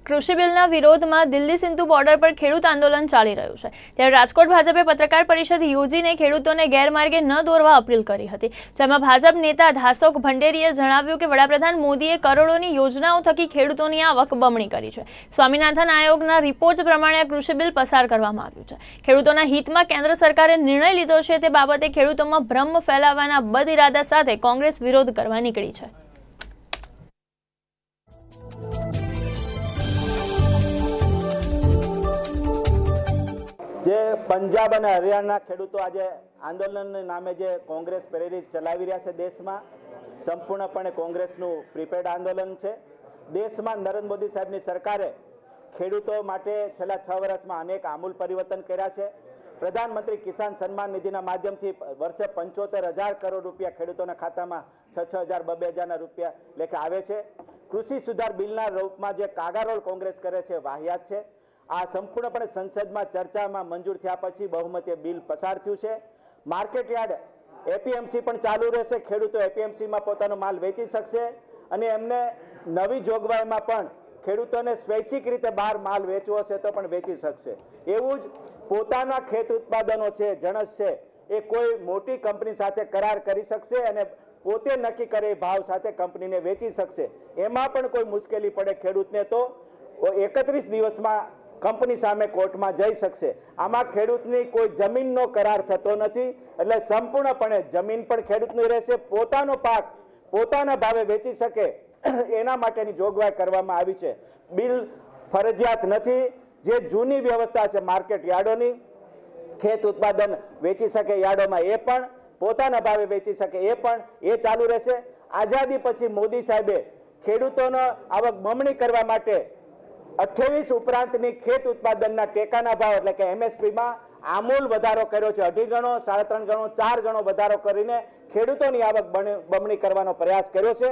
કૃષિ બિલના વિરોધમાં દિલ્હી સિંધુ બોર્ડર પર ખેડૂત આંદોલન ચાલી રહ્યું છે ત્યારે રાજકોટ ભાજપે પત્રકાર પરિષદ યોજીને ખેડૂતોને ગેરમાર્ગે ન દોરવા અપીલ કરી હતી, જેમાં ભાજપ નેતા ધાસોક ભંડેરીએ જણાવ્યું કે વડાપ્રધાન મોદીએ કરોડોની યોજનાઓ થકી ખેડૂતોની આવક બમણી કરી છે। સ્વામિનાથન આયોગના રિપોર્ટ પ્રમાણે આ કૃષિ બિલ પસાર કરવામાં આવ્યું છે। ખેડૂતોના હિતમાં કેન્દ્ર સરકારે નિર્ણય લીધો છે તે બાબતે ખેડૂતોમાં ભ્રમ ફેલાવવાના બદઇરાદા સાથે કોંગ્રેસ વિરોધ કરવા નીકળી છે। જે પંજાબ અને હરિયાણા ખેડૂતો આજે આંદોલનના નામે જે કોંગ્રેસ પ્રેરિત ચલાવી રહ્યા છે દેશમાં, સંપૂર્ણપણે કોંગ્રેસનું પ્રીપેડ આંદોલન છે। દેશમાં નરેન્દ્ર મોદી સાહેબની સરકારે ખેડૂતો માટે છેલ્લા 6 વર્ષમાં અનેક આમૂલ પરિવર્તન કર્યા છે। પ્રધાનમંત્રી કિસાન સન્માન નિધિના માધ્યમથી વર્ષે 75,000 કરોડ રૂપિયા ખેડૂતોના ખાતામાં 6,000, 2,000 રૂપિયા લેખે આવે છે। કૃષિ સુધાર બિલના રૂપમાં જે કાગારોળ કોંગ્રેસ કરે છે વાહિયાત છે। આ સંપૂર્ણપણે સંસદમાં ચર્ચામાં મંજૂર થયા પછી બહુમતીય બિલ પસાર થયું છે। માર્કેટ યાર્ડ એપીએમસી પણ ચાલુ રહેશે, ખેડૂતો એપીએમસીમાં પોતાનો માલ વેચી શકશે અને એમને નવી જોગવાઈમાં પણ ખેડૂતોને સ્વૈચ્છિક રીતે બહાર માલ વેચવો હશે તો પણ વેચી શકશે। એવું જ પોતાના ખેત ઉત્પાદનો છે, જણસ છે, એ કોઈ મોટી કંપની સાથે કરાર કરી શકશે અને પોતે નક્કી કરે ભાવ સાથે કંપનીને વેચી શકશે। એમાં પણ કોઈ મુશ્કેલી પડે ખેડૂતને તો 31 દિવસમાં કંપની સામે કોર્ટમાં જઈ શકશે। આમાં ખેડૂતની કોઈ જમીનનો કરાર થતો નથી, એટલે સંપૂર્ણપણે જમીન પણ ખેડૂતની રહેશે, પોતાનો પાક પોતાના ભાવે વેચી શકે એના માટેની જોગવાઈ કરવામાં આવી છે। બિલ ફરજિયાત નથી। જે જૂની વ્યવસ્થા છે માર્કેટ યાર્ડોની, ખેત ઉત્પાદન વેચી શકે યાર્ડોમાં એ પણ પોતાના ભાવે વેચી શકે એ પણ એ ચાલુ રહેશે। આઝાદી પછી મોદી સાહેબે ખેડૂતોનો આવક બમણી કરવા માટે 28 ઉપરાંતની ખેત ઉત્પાદનના ટેકાના ભાવ એટલે કે એમએસપીમાં આમૂલ વધારો કર્યો છે। 2.5 ગણો, 3.5 ગણો, 4 ગણો વધારો કરીને ખેડૂતોની આવક બમણી કરવાનો પ્રયાસ કર્યો છે।